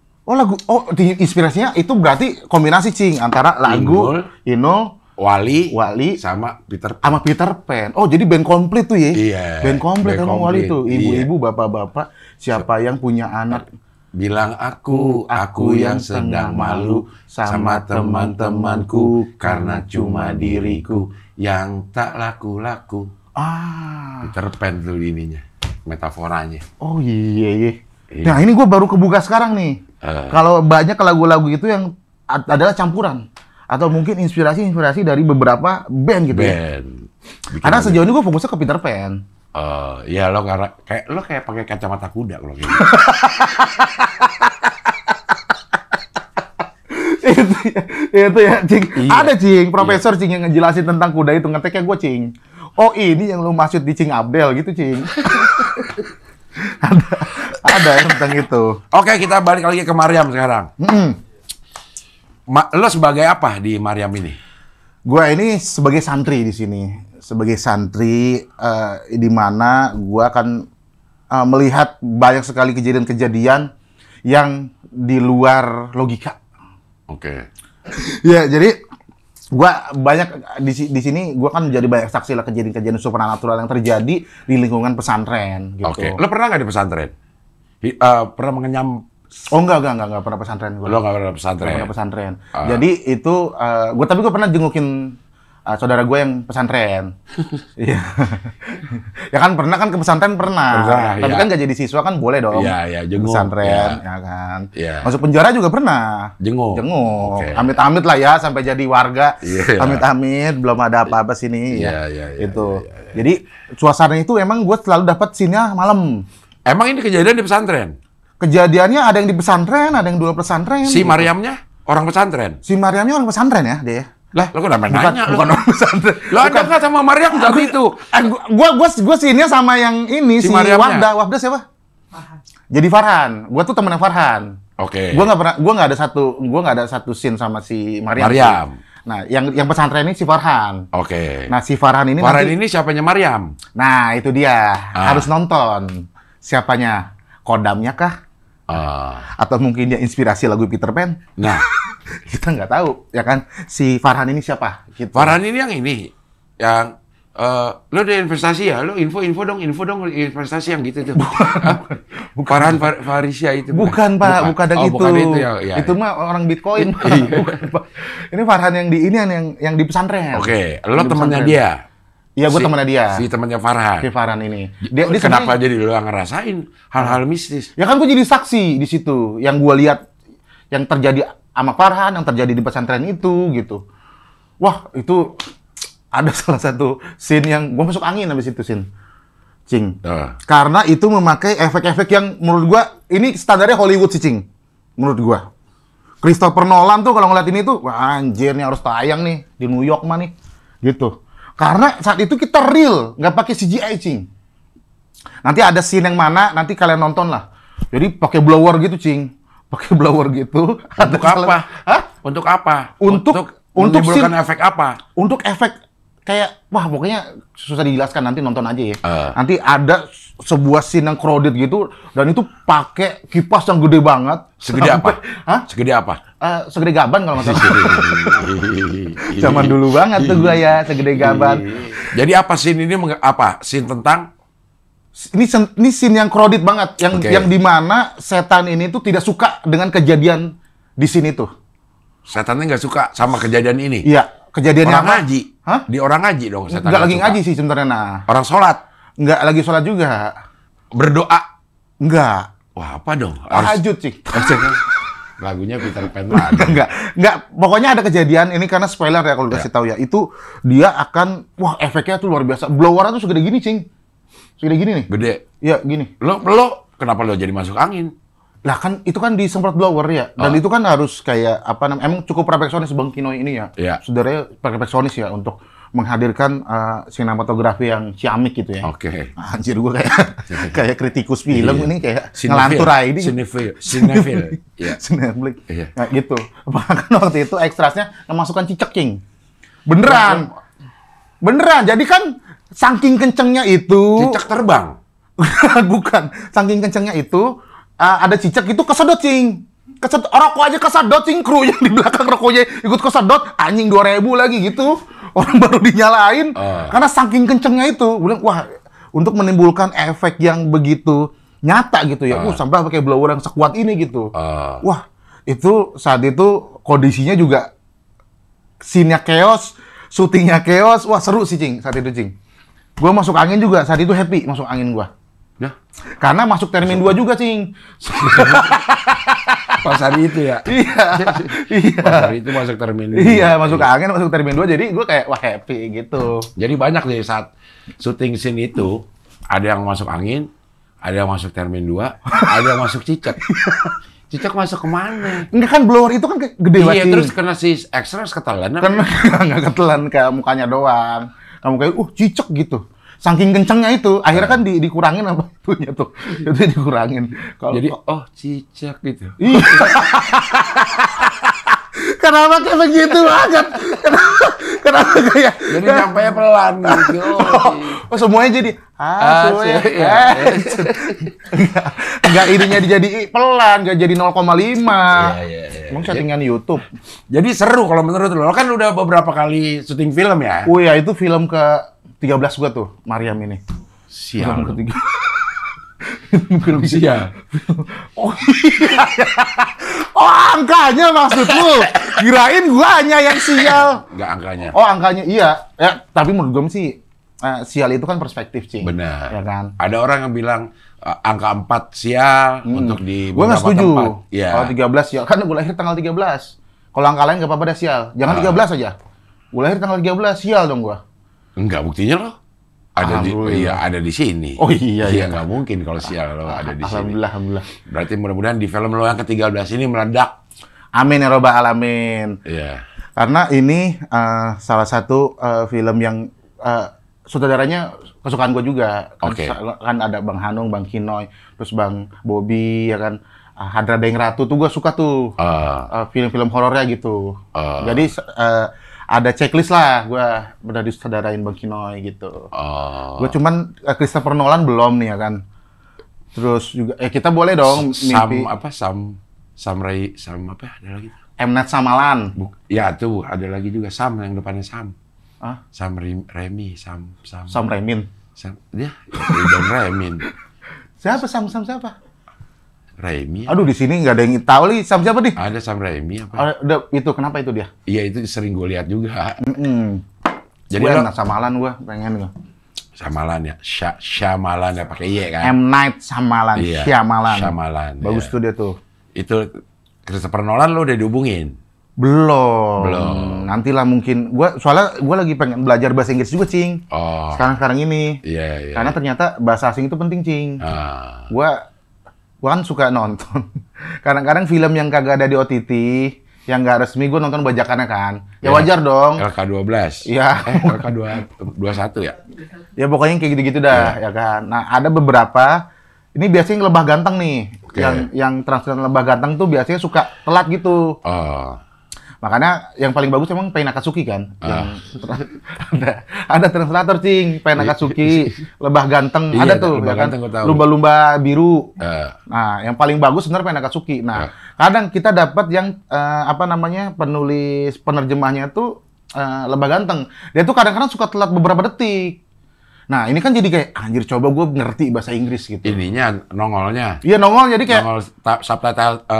D: Inspirasinya itu berarti kombinasi Cing antara lagu Inul, Wali
A: sama Peter Pan.
D: Sama Peter Pan. Oh, jadi band komplit tuh ya?
A: Iya.
D: Band komplit emang Wali tuh. Ibu-ibu,
A: Iya.
D: bapak-bapak, siapa yang punya anak?
A: Bilang aku yang sedang malu sama teman-temanku karena cuma diriku yang tak laku-laku. Peter Pan tuh ininya, metaforanya.
D: Oh iya. Nah ini gue baru kebuka sekarang nih. Kalau banyak lagu-lagu itu yang adalah campuran atau mungkin inspirasi dari beberapa band gitu. Karena sejauh ini gue fokusnya ke Peter Pan.
A: Ya lo kayak pakai kacamata kuda kalau gitu.
D: itu ya, Cing. Iya. Ada Cing, profesor Cing yang ngejelasin tentang kuda itu, ngeteknya gue Cing. Oh ini yang lu maksud di Cing Abdel gitu Cing. ada yang tentang itu.
A: Oke, kita balik lagi ke Maryam sekarang. Lo sebagai apa di Maryam ini?
D: Gue ini sebagai santri di sini. Sebagai santri di mana gue akan melihat banyak sekali kejadian-kejadian yang di luar logika.
A: Oke.
D: Ya, jadi gua banyak di sini gua kan jadi banyak saksi lah kejadian-kejadian supernatural yang terjadi di lingkungan pesantren gitu.
A: Oke. Lo pernah nggak di pesantren? Pernah mengenyam?
D: Oh enggak pernah pesantren gua.
A: Lo nggak pernah pesantren?
D: Nggak pernah pesantren. Jadi itu tapi gua pernah jengukin saudara gue yang pesantren. Iya. Ya kan pernah kan ke pesantren pernah. Tapi kan nggak jadi siswa kan boleh dong.
A: Iya, jenguk.
D: Pesantren, ya kan.
A: Iya.
D: Masuk penjara juga pernah.
A: Jenguk.
D: Okay. Amit-amit lah ya sampai jadi warga. Amit-amit, belum ada apa-apa sini.
A: Iya.
D: Itu. Jadi suasana itu emang gue selalu dapat scene-nya malam.
A: Emang ini kejadian di pesantren?
D: Kejadiannya ada yang di pesantren, ada yang di luar pesantren.
A: Si Maryamnya orang pesantren?
D: Si Maryamnya orang pesantren ya, dia.
A: Lah, lo kenapa nanya?
D: Bukan orang pesantren.
A: Lo ada nggak sama Maryam saat itu?
D: Gua sini sama yang ini si Wafda siapa? Farhan. Jadi Farhan. Gua tuh temennya Farhan.
A: Oke.
D: Gua nggak ada satu scene sama si Maryam. Nah, yang pesantren ini si Farhan.
A: Oke.
D: Nah, si Farhan ini
A: ini siapanya Maryam?
D: Nah, itu dia. Harus nonton. Siapanya? Kodamnya kah? Atau mungkin dia inspirasi lagu Peter Pan?
A: Nah,
D: kita nggak tahu, ya kan? Si Farhan ini siapa? Gitu.
A: Farhan ini yang lo ada investasi ya? Lo info dong investasi yang gitu tuh. Bukan. Farhan Farisya itu.
D: Bukan Pak, bukan yang itu.
A: Bukan itu ya.
D: Itu mah orang Bitcoin. Bukan Pak. Ini Farhan yang di yang di pesantren.
A: Oke, lo temannya dia.
D: Iya, gue temannya dia.
A: Si temannya Farhan.
D: Si Farhan ini.
A: Dia kenapa jadi lo ngerasain hal-hal mistis?
D: Ya kan gue jadi saksi di situ. Yang gue lihat yang terjadi sama Farhan, yang terjadi di pesantren itu gitu. Wah, itu ada salah satu scene yang gue masuk angin habis itu scene. Cing. Karena itu memakai efek-efek yang menurut gue ini standarnya Hollywood sih, Cing. Menurut gue. Christopher Nolan tuh kalau ngeliat ini tuh, wah anjir nih harus tayang nih di New York mah nih. Gitu. Karena saat itu kita real, nggak pakai CGI, Cing. Nanti ada scene yang mana, nanti kalian nonton lah. Jadi pakai blower gitu, Cing. Pakai blower gitu.
A: Untuk apa?
D: Hah?
A: Untuk apa?
D: Untuk
A: menimbulkan efek apa?
D: Untuk efek kayak, wah pokoknya susah dijelaskan, nanti nonton aja ya. Nanti ada sebuah scene yang crowded gitu, dan itu pakai kipas yang gede banget.
A: Segede apa?
D: Hah?
A: Segede apa?
D: Segede gaban kalau nggak salah. Zaman dulu banget tuh gua ya, segede gaban.
A: Jadi apa scene ini? Apa? Scene tentang?
D: Ini scene yang crowded banget, yang dimana setan ini tuh tidak suka dengan kejadian di sini tuh.
A: Setannya nggak suka sama kejadian ini?
D: Iya, kejadiannya
A: orang
D: apa?
A: ngaji?
D: Hah?
A: Di orang ngaji dong setan.
D: Nggak lagi ngaji sih sebenarnya. Nah.
A: Orang sholat?
D: Nggak lagi sholat juga.
A: Berdoa?
D: Nggak.
A: Wah, apa dong?
D: Tahajud, Cik.
A: Lagunya Peter Pan lagi.
D: Enggak. Pokoknya ada kejadian ini karena spoiler ya kalau dikasih tahu ya. Itu dia akan, wah efeknya tuh luar biasa. Blowernya tuh segede gini, Cing. Segede gini nih.
A: Gede?
D: Iya, gini.
A: Lo kenapa lo jadi masuk angin?
D: Lah kan itu kan disemprot blower ya. Dan itu kan harus kayak apa namanya? Emang cukup perfeksionis Bang Kino ini ya.
A: Iya.
D: Saudaranya perfeksionis ya untuk menghadirkan sinematografi yang ciamik gitu ya.
A: Oke.
D: Anjir gue kayak kritikus film ini kayak ngelantur aja ini.
A: Cinefil. Iya.
D: Cinefil.
A: Iya.
D: Nah, gitu. Bahkan waktu itu ekstrasnya memasukkan cicak, King. Beneran. Jadi kan saking kencengnya itu.
A: Cicak terbang.
D: Bukan. Saking kencengnya itu, ada cicak itu kesedot, Cing. Rokok aja kesedot, Cing. Kru yang di belakang rokoknya ikut kesedot. Anjing 2.000 lagi gitu. Orang baru dinyalain. Karena saking kencengnya itu. Bilang, wah, untuk menimbulkan efek yang begitu nyata gitu ya. Sampai pakai blower yang sekuat ini gitu. Wah, itu saat itu kondisinya juga scene-nya chaos, syutingnya chaos. Wah, seru sih, Cing, saat itu, Cing. Gua masuk angin juga, saat itu happy masuk angin gua.
A: Ya.
D: Karena masuk termin 2 juga, Cing.
A: Pas hari itu ya?
D: Iya.
A: Pas hari itu masuk termin 2.
D: Iya, masuk angin, masuk termin 2. Jadi gue kayak, wah happy gitu.
A: Jadi banyak deh saat syuting scene itu, ada yang masuk angin, ada yang masuk termin 2, ada yang masuk cicak. Cicak masuk kemana?
D: Enggak kan, blower itu kan gede banget.
A: Iya, terus kena si extras ketelan.
D: Kan nggak ketelan, kayak mukanya doang. Kamu kayak, cicak gitu. Saking kencengnya itu, akhirnya kan dikurangin apa itunya tuh. Itu dikurangin.
A: Jadi, cicak gitu.
D: Iya. Kenapa kayak begitu banget? Kenapa kayak...
A: Jadi sampainya pelan gitu.
D: Semuanya jadi... Enggak ininya jadi pelan, enggak jadi 0,5. Emang settingan YouTube.
A: Jadi seru kalau menurut lo. Lo kan udah beberapa kali syuting film ya?
D: Oh iya, itu film ke-13 gua tuh, Mariam ini.
A: Sial.
D: Film ketiga.
A: Film sial.
D: Oh iya. Oh, angkanya maksudmu. Kirain gua hanya yang sial.
A: Enggak angkanya.
D: Oh, angkanya iya. Ya, tapi menurut gua sih sial itu kan perspektif, Cing.
A: Benar.
D: Ya kan?
A: Ada orang yang bilang angka 4 sial untuk di
D: gua nggak setuju.
A: tempat. Iya.
D: Kalau 13 sial, kan gua lahir tanggal 13. Kalau angka lain nggak apa-apa dah sial. Jangan 13 aja. Gua lahir tanggal 13, sial dong gua.
A: Enggak, buktinya lo ada di sini.
D: Oh iya.
A: Nggak mungkin kalau sial lo ada di sini.
D: Alhamdulillah.
A: Berarti mudah-mudahan di film lo yang ke-13 ini meledak.
D: Amin ya robbal alamin.
A: Iya.
D: Karena ini salah satu film yang sutradaranya kesukaan gue juga. Kan ada Bang Hanung, Bang Kinoy, terus Bang Bobby, ya kan. Hadra Daeng Ratu tuh gue suka tuh. Film-film horornya gitu. Jadi ada checklist lah gue udah disutradarain Bang Kinoy gitu. Gue cuman Christopher Nolan belum nih ya kan. Terus juga kita boleh dong mimpi
A: Sam apa ada lagi?
D: M. Night Shyamalan.
A: Ya tuh ada lagi juga Sam yang depannya Sam. Sam Raimi. Dia dan Raimi.
D: Siapa siapa?
A: Raimi.
D: Aduh, di sini nggak ada yang tahu nih. Sam siapa nih?
A: Ada Sam Raimi apa?
D: Itu kenapa itu dia?
A: Iya, itu sering gue lihat juga.
D: Jadi M. Night Shyamalan gue pengen gue.
A: Shyamalan ya, Shyamalan ya pakai Y kan?
D: M. Night Shyamalan,
A: iya, Shyamalan.
D: Bagus tuh dia tuh.
A: Itu Christopher Nolan lo udah dihubungin?
D: Belum. Nantilah mungkin. Soalnya gue lagi pengen belajar bahasa Inggris juga, Cing. Sekarang ini.
A: Iya.
D: Karena ternyata bahasa asing itu penting, Cing. Gue kan suka nonton. Kadang-kadang film yang kagak ada di OTT, yang nggak resmi, gue nonton bajakannya kan. Ya wajar dong.
A: LK12.
D: Iya.
A: LK21 ya?
D: Ya pokoknya kayak gitu-gitu dah, ya kan. Nah, ada beberapa, ini biasanya Lebah Ganteng nih. Yang translation Lebah Ganteng tuh biasanya suka telat gitu. Makanya yang paling bagus emang Pei Nakatsuki kan. Ada translator, Cing. Pei Nakatsuki, Lebah Ganteng, ada tuh. Ya kan? Lumba-lumba biru. Nah, yang paling bagus sebenarnya Pei Nakatsuki. Nah, kadang kita dapat yang penerjemahnya tuh Lebah Ganteng. Dia tuh kadang-kadang suka telat beberapa detik. Nah, ini kan jadi kayak, anjir coba gue ngerti bahasa Inggris gitu.
A: Ininya, nongolnya.
D: Iya, nongol jadi kayak...
A: Nongol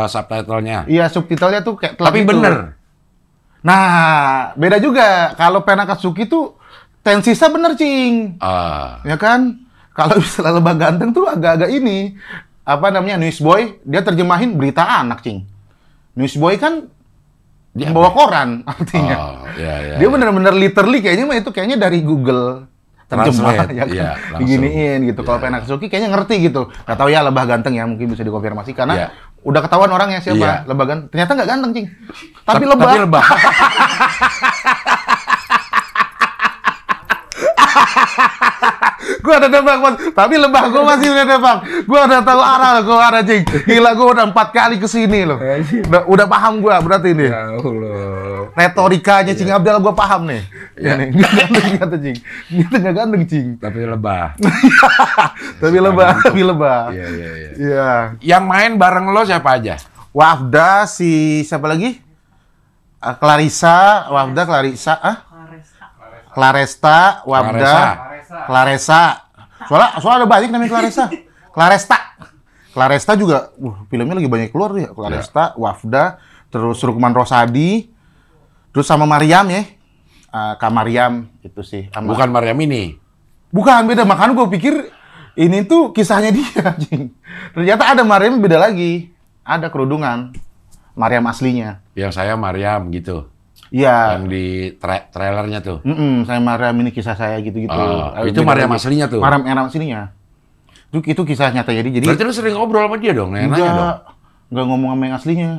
A: subtitlenya.
D: Iya, subtitlenya tuh kayak telat.
A: Tapi
D: gitu.
A: Bener.
D: Nah, beda juga. Kalau Pei Nakatsuki tuh tensisnya bener, Cing. Ya kan? Kalau misalnya Lebah Ganteng tuh agak-agak ini. Newsboy, dia terjemahin berita anak, Cing. Newsboy kan dia bawa koran artinya. Dia bener-bener literally kayaknya dari Google terjemah ya kan? Diginiin gitu. Kalau Pei Nakatsuki kayaknya ngerti gitu. Gak tahu ya Lebah Ganteng ya, mungkin bisa dikonfirmasi karena udah ketahuan orangnya siapa. Lebah Ganteng. Ternyata nggak ganteng, Cing. Tapi lebah. Gua udah nebak, Mas. Tapi lebah gua masih udah nebak. Gua udah tahu arah cing. Gila, gua udah 4 kali kesini loh. Udah paham gua berarti ini.
A: Ya Allah.
D: Retorikanya Cing Abdel gua paham nih. Ya nih, nggak ganteng kata Cing. Gitu nggak ganteng Cing.
A: Tapi lebah.
D: Tapi lebah.
A: Iya.
D: Iya.
A: Yang main bareng lo siapa aja?
D: Wafda, siapa lagi? Clarissa, Wafda, Clarissa, Claresta, Wafda, Claressa. Soalnya ada banyak namanya Clarissa. Claresta juga, filmnya lagi banyak keluar ya. Claresta, Wafda, terus Rukman Rosadi, terus sama Mariam ya. Kak Mariam itu sih.
A: Bukan Mariam ini.
D: Bukan, beda. Makanya gue pikir ini tuh kisahnya dia. Ternyata ada Mariam beda lagi. Ada kerudungan. Mariam aslinya.
A: Yang saya Mariam gitu.
D: Iya.
A: Yang di trailernya tuh.
D: Saya Mariam, ini kisah saya gitu-gitu.
A: Itu Mariam aslinya tuh.
D: Mariam aslinya. Itu kisah nyata jadi.
A: Berarti lu sering ngobrol sama dia dong?
D: Enggak ngomong sama yang aslinya.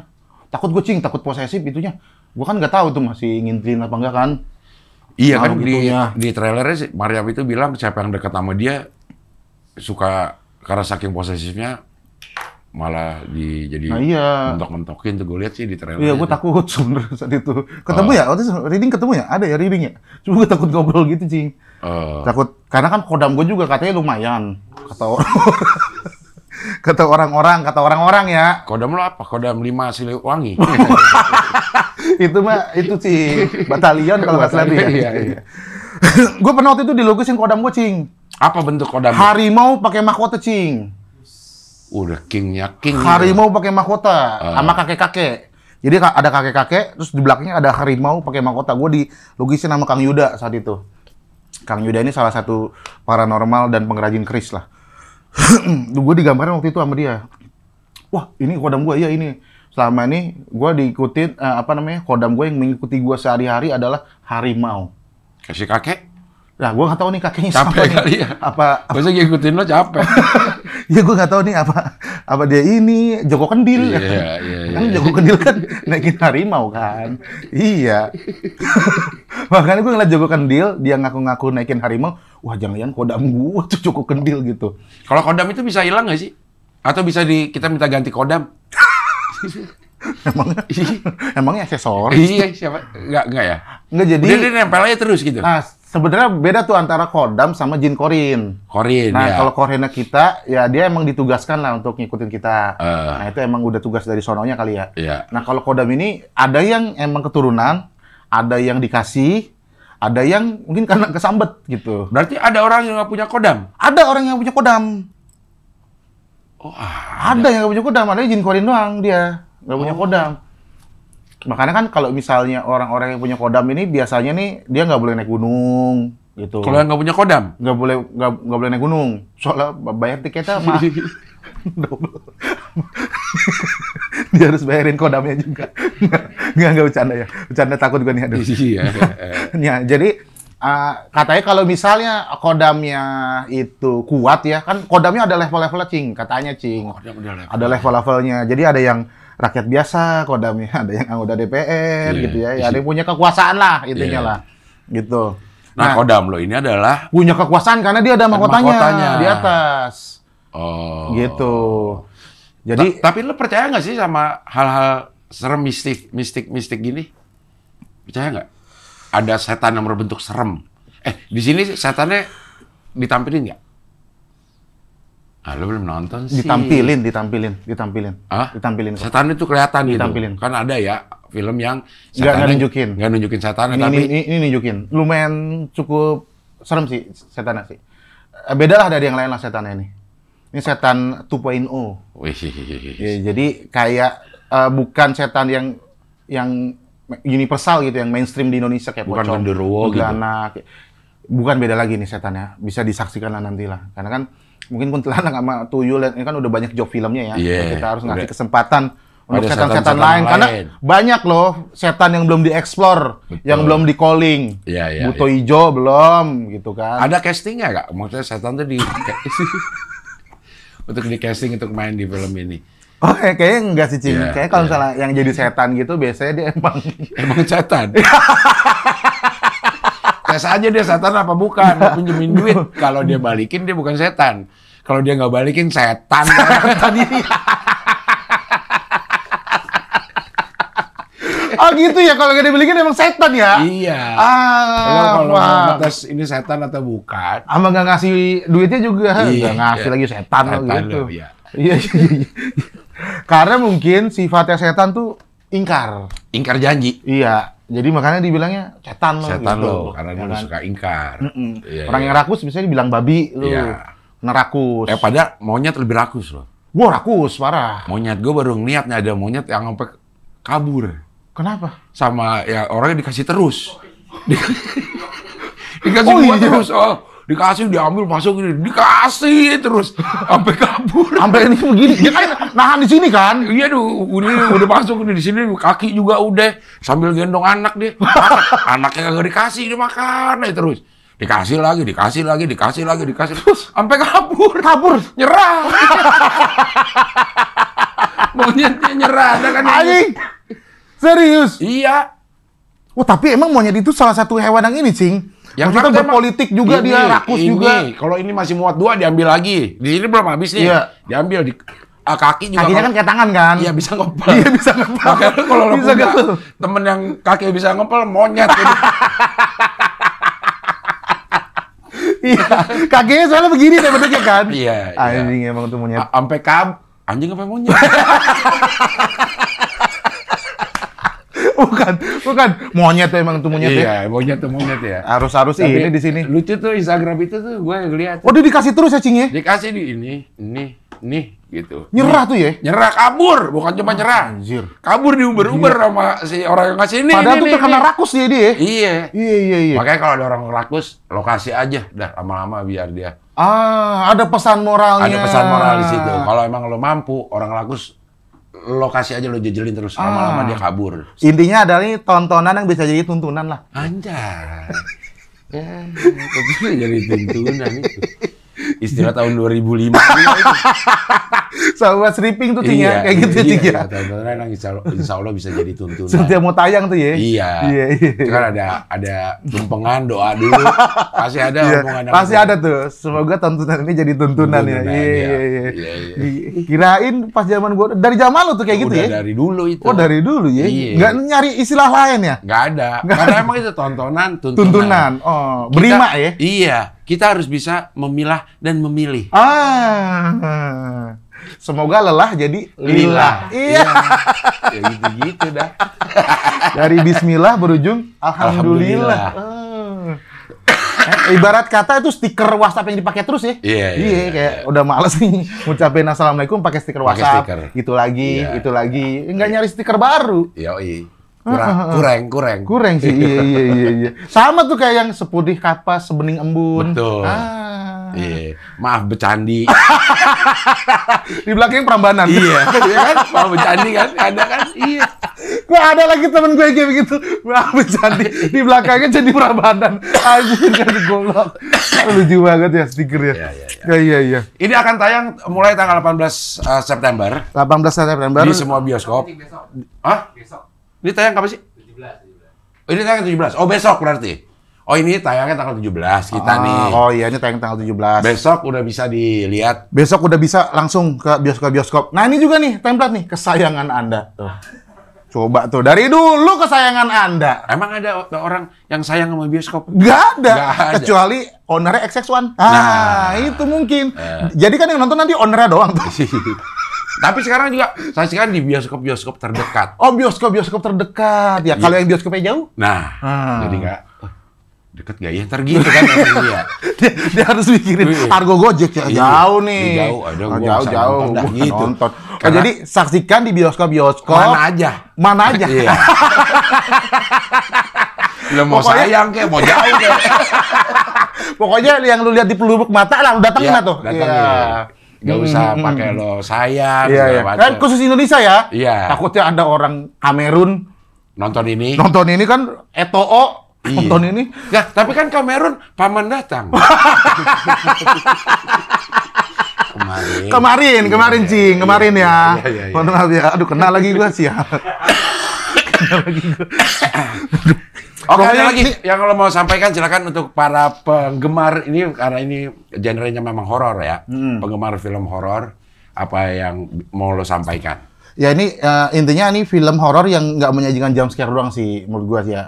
D: Takut gue Cing, takut posesif itunya. Gue kan nggak tahu tuh masih ngintilin apa enggak kan.
A: Iya kan di trailernya sih Mariam itu bilang siapa yang dekat sama dia suka karena saking posesifnya malah jadi mentok-mentokin tuh, gue lihat sih di trailer.
D: Iya, gue takut sebenarnya saat itu. Ketemu ya? Waktu itu reading ketemu ya? Ada ya reading ya? Cuma gue takut ngobrol gitu, Cing. Takut, karena kan kodam gue juga katanya lumayan. Kata orang-orang ya.
A: Kodam lo apa? Kodam 5 Siliwangi.
D: itu sih batalion kalau nggak salah ya.
A: Iya.
D: Gue pernah waktu itu dilukisin kodam gue, Cing.
A: Apa bentuk kodam?
D: Harimau pakai mahkota, Cing.
A: Udah kingnya king.
D: Harimau pakai mahkota sama kakek-kakek. Jadi ada kakek-kakek, terus di belakangnya ada harimau pakai mahkota. Gue dilukisin sama Kang Yuda saat itu. Kang Yuda ini salah satu paranormal dan pengrajin keris lah. Gue digambarin waktu itu sama dia. Wah, ini kodam gue, iya ini. Selama ini gue diikutin, kodam gue yang mengikuti gue sehari-hari adalah harimau.
A: Kasih kakek?
D: Nah, gue nggak tahu nih kakeknya
A: siapa. Capek kali ya? Masa ngikutin lo capek?
D: Ya gue nggak tahu nih apa dia ini Joko Kendil.
A: Iya.
D: Kan Joko Kendil kan naikin harimau kan. Iya. Makanya gue ngeliat Joko Kendil, dia ngaku-ngaku naikin harimau. Wah, jangan-jangan kodam gue tuh Joko Kendil gitu.
A: Kalau kodam itu bisa hilang nggak sih? Atau bisa kita minta ganti kodam?
D: Emangnya aksesoris?
A: Iya, siapa? Enggak ya?
D: Enggak, jadi
A: dia nempel aja terus gitu.
D: Nah, sebenarnya beda tuh antara kodam sama jin korin. Nah,
A: ya.
D: kalau korinnya kita, ya dia emang ditugaskan lah untuk ngikutin kita. Nah, itu emang udah tugas dari sononya kali ya.
A: Iya.
D: Nah, kalau kodam ini ada yang emang keturunan, ada yang dikasih, ada yang mungkin karena kesambet gitu.
A: Berarti ada orang yang nggak punya kodam?
D: Ada orang yang punya kodam.
A: Oh,
D: ada yang nggak punya kodam, ada jin korin doang dia. Nggak punya kodam. Makanya kan kalau misalnya orang-orang yang punya kodam ini biasanya nih dia nggak boleh naik gunung gitu.
A: Kalau yang nggak punya kodam?
D: Nggak boleh naik gunung. Soalnya bayar tiketnya mahal. Dia harus bayarin kodamnya juga. Nggak bercanda ya. Bercanda takut gue nih.
A: Iya.
D: Ya, jadi katanya kalau misalnya kodamnya itu kuat ya, kan kodamnya ada level-levelnya, Cing. Katanya, Cing. Ada level-levelnya. Jadi ada yang rakyat biasa kodamnya, ada yang anggota DPR gitu ya. Ada yang punya kekuasaan lah intinya lah. Gitu.
A: Nah, kodam lo ini adalah
D: punya kekuasaan karena dia ada mahkotanya di atas.
A: Oh.
D: Gitu. Jadi
A: tapi lo percaya nggak sih sama hal-hal serem mistik gini? Percaya nggak? Ada setan yang berbentuk serem. Di sini setannya ditampilin nggak? Lo belum nonton sih.
D: Ditampilin.
A: Hah?
D: Ditampilin.
A: Setan itu kelihatan
D: ditampilin.
A: Gitu. Kan ada ya film yang
D: nggak
A: nunjukin setannya,
D: ini nunjukin. Lumayan cukup serem sih setannya sih. Beda lah dari yang lain lah setannya ini. Ini setan 2.0. Ya, jadi kayak bukan setan yang universal gitu, yang mainstream di Indonesia kayak
A: bukan
D: pocong,
A: genderuwo gitu.
D: Bukan, beda lagi nih setannya. Bisa disaksikan lah nantilah. Karena kan mungkin kuntilanak sama tuyul ini kan udah banyak job filmnya ya. Kita harus ngasih kesempatan untuk setan-setan lain. Karena banyak loh setan yang belum dieksplor, yang belum di calling. Buto Ijo belum gitu kan.
A: Ada castingnya nggak? Maksudnya setan tuh untuk di casting untuk main di film ini.
D: Oh, kayaknya enggak sih, Cing. Kayaknya kalau misalnya yang jadi setan gitu biasanya dia emang
A: setan. tes aja dia setan apa bukan, mau pinjemin duit. Kalau dia balikin dia bukan setan. Kalau dia nggak balikin setan. Tadi.
D: Oh gitu ya, kalau nggak dibalikin emang setan ya?
A: Iya. Kalau ngetes ini setan atau bukan.
D: Sama nggak ngasih duitnya juga,
A: Iya,
D: nggak ngasih lagi setan gitu.
A: loh, iya.
D: Iya. Karena mungkin sifatnya setan tuh ingkar.
A: Ingkar janji.
D: Iya. Jadi makanya dibilangnya setan lo.
A: Setan
D: gitu.
A: lo, karena
D: Ya
A: dia
D: kan?
A: suka ingkar. Iya,
D: Orang
A: iya.
D: yang rakus biasanya dibilang babi lu.
A: Iya.
D: Nerakus.
A: Padahal monyet lebih rakus loh.
D: Wah, rakus parah.
A: Monyet, gue baru ngeliatnya ada monyet yang sampai kabur.
D: Kenapa?
A: Sama ya orangnya dikasih terus. Dikasih
D: Oh,
A: buat
D: iya.
A: terus. Dikasih, diambil, masuk ini. Dikasih terus. Sampai kabur.
D: Sampai ini begini. Dia kan nahan di sini kan?
A: Iya udah masuk nih di sini, kaki juga udah sambil gendong anak dia. Anaknya kagak dikasih, dia makan aja terus. Dikasih lagi sampai kabur. Nyerah. Monyetnya nyerah, ada kan?
D: Anjing. Serius?
A: Iya.
D: Oh, tapi emang monyet itu salah satu hewan yang ini, Cing. Yang kita
A: rakus
D: berpolitik juga,
A: ini,
D: dia rakus
A: ini.
D: juga.
A: Kalau ini masih muat 2 diambil lagi. Di sini belum habis nih.
D: Iya.
A: Diambil di kaki juga.
D: Kakinya kan kayak tangan kan?
A: Iya bisa ngepel.
D: Iya, bisa ngepel.
A: Makanya kalau lo
D: Bisa
A: punya
D: ngepel.
A: temen yang kaki bisa ngepel, monyet.
D: Iya. Kakinya soalnya begini deh bentuknya kan?
A: Iya.
D: Anjing emang tuh monyet.
A: Sampai anjing apa monyet?
D: Bukan. Monyet tuh emang tuh monyet ya.
A: Iya, monyet ya.
D: Harus
A: Tapi
D: ini di sini.
A: Lucu tuh Instagram itu tuh gue ngeliat.
D: Oh, dia dikasih terus ya, Cing ya?
A: Dikasih di ini gitu.
D: Nyerah tuh ya?
A: Nyerah, kabur, bukan cuma nyerah.
D: Anjir.
A: Kabur diuber-uber sama si orang yang ngasih ini.
D: Padahal tuh terkena rakus dia.
A: Iya.
D: Iya.
A: Makanya kalau ada orang rakus, lokasi aja dah lama-lama biar dia.
D: Ada pesan moralnya.
A: Ada pesan moral di situ. Kalau emang lo mampu, orang rakus lokasi aja lo jejelin terus, lama-lama dia kabur.
D: Intinya adalah ini tontonan yang bisa jadi tuntunan lah.
A: Anjay. Ya, itu jadi tuntunan itu. Istilah tahun 2005 itu.
D: Sahabat stripping tuh, Cing ya? Kayak gitu, Cing ya?
A: Tontonan yang insya Allah bisa jadi tuntunan.
D: Setiap mau tayang tuh ya?
A: Iya. Itu kan ada tumpengan, doa dulu. Pasti ada
D: Iya,
A: omongan.
D: pasti ada tuh. Semoga tontonan ini jadi tuntunan ya. Iya. Kirain pas zaman gua, dari zaman lu tuh kayak gitu ya?
A: Dari dulu itu.
D: Oh, dari dulu ya?
A: Iya.
D: Nggak nyari istilah lain ya?
A: Nggak ada. Karena emang itu tontonan,
D: Tuntunan. Oh, berima ya?
A: Iya. Kita harus bisa memilah dan memilih.
D: Semoga lelah jadi lillah. Iya.
A: Ya gitu-gitu dah.
D: Dari bismillah berujung alhamdulillah. Ibarat kata itu stiker WhatsApp yang dipakai terus ya.
A: Iya,
D: kayak udah males nih ngucapin assalamualaikum pakai stiker WhatsApp.
A: stiker.
D: Itu lagi,
A: Iya.
D: itu lagi. Enggak nyari stiker baru.
A: Yoi. Kurang.
D: Kurang sih. Iya. Sama tuh kayak yang sepudih kapas, sebening embun.
A: Betul. Iya. Maaf bercandi.
D: Di belakang Prambanan.
A: Iya kan? Maaf bercandi kan? Ada kan? Iya.
D: Gua ada lagi temen gue kayak begitu. Wah, bercanda. Di belakangnya jadi Prambanan. Anjir, kan goblok. Lucu banget ya stikernya. Iya.
A: Ini akan tayang mulai tanggal 18 September
D: 18 September.
A: di semua bioskop. Hah?
B: Besok.
A: Ini tayang kapan sih?
B: 17.
A: Oh, ini tayang 17. Oh, besok berarti. Oh, ini tayangnya tanggal 17 kita nih.
D: Oh iya, ini tayang tanggal 17.
A: Besok udah bisa dilihat.
D: Besok udah bisa langsung ke bioskop-bioskop. Nah, ini juga nih template nih kesayangan Anda. Tuh. Coba tuh dari dulu kesayangan Anda.
A: Emang ada orang yang sayang sama bioskop?
D: Gak ada.
A: Nggak ada.
D: Kecuali ownernya XX1.
A: Nah.
D: Itu mungkin. Jadi kan yang nonton nanti ownernya doang tuh.
A: Tapi sekarang juga saksikan di bioskop-bioskop terdekat.
D: Oh, bioskop-bioskop terdekat. Ya, kalau yang bioskopnya jauh,
A: Nah,
D: Ah.
A: jadi nggak deket gak ya? Ntar gitu kan dia.
D: dia harus mikirin
A: Iya.
D: Argo Gojek ya.
A: Iya.
D: Jauh nih.
A: Jauh. Aduh, gua nggak usah
D: jauh.
A: nonton dah,
D: Gua
A: gitu.
D: nonton.
A: Karena-
D: Jadi saksikan di bioskop-bioskop.
A: Mana aja.
D: Mana aja.
A: Iya. Lo mau
D: Pokoknya-
A: sayang kek, mau jauh kek.
D: Pokoknya yang lu lihat di pelubuk mata lah, lu datangin lah tuh.
A: datangin. Gak usah pakai lo sayang.
D: Iya.
A: segala
D: Kan
A: macam.
D: khusus Indonesia ya.
A: Iya.
D: Takutnya ada orang Kamerun
A: Nonton ini.
D: nonton ini kan Eto'o
A: Iya.
D: nonton ini.
A: Ya, tapi kan Kamerun paman datang.
D: Kemarin Cing, kemarin ya.
A: Iya.
D: Mohon maaf ya. Aduh, kena lagi gua sih ya. Kena lagi gua.
A: Oke, ada
D: Pokoknya
A: lagi yang kalau mau sampaikan silakan untuk para penggemar ini, karena ini genrenya memang horor ya. Penggemar film horor, apa yang mau lo sampaikan?
D: Ya ini intinya ini film horor yang nggak menyajikan jump scare doang sih menurut gua sih ya.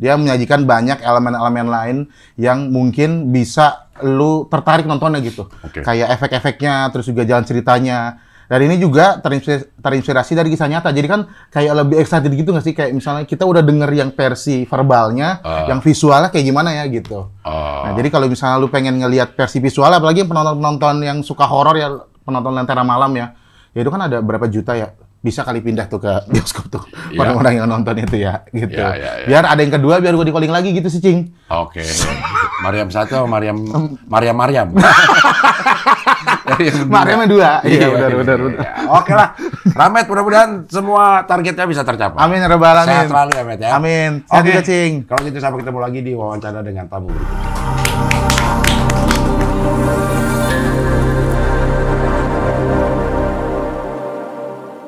D: Dia menyajikan banyak elemen-elemen lain yang mungkin bisa lu tertarik nontonnya gitu. Kayak efek-efeknya, terus juga jalan ceritanya. Dan ini juga terinspirasi dari kisah nyata. Jadi kan kayak lebih excited gitu nggak sih? Kayak misalnya kita udah denger yang versi verbalnya, yang visualnya kayak gimana ya gitu. Nah, jadi kalau misalnya lu pengen ngelihat versi visual, apalagi penonton-penonton yang suka horor ya, penonton Lentera Malam ya, ya itu kan ada berapa juta ya. Bisa kali pindah tuh ke bioskop tuh orang-orang yang nonton itu ya gitu. Biar ada yang kedua, biar gue di calling lagi gitu sih, Cing.
A: Oke. Mariam 1 atau Mariam.
D: Mariam yang 2. Iya, benar.
A: Oke lah. Ramet, mudah-mudahan semua targetnya bisa tercapai.
D: Amin ya rabbal alamin.
A: Sehat selalu ya, Met ya.
D: Amin. Sehat juga, Cing.
A: Kalau gitu sampai ketemu lagi di wawancara dengan tamu berikutnya.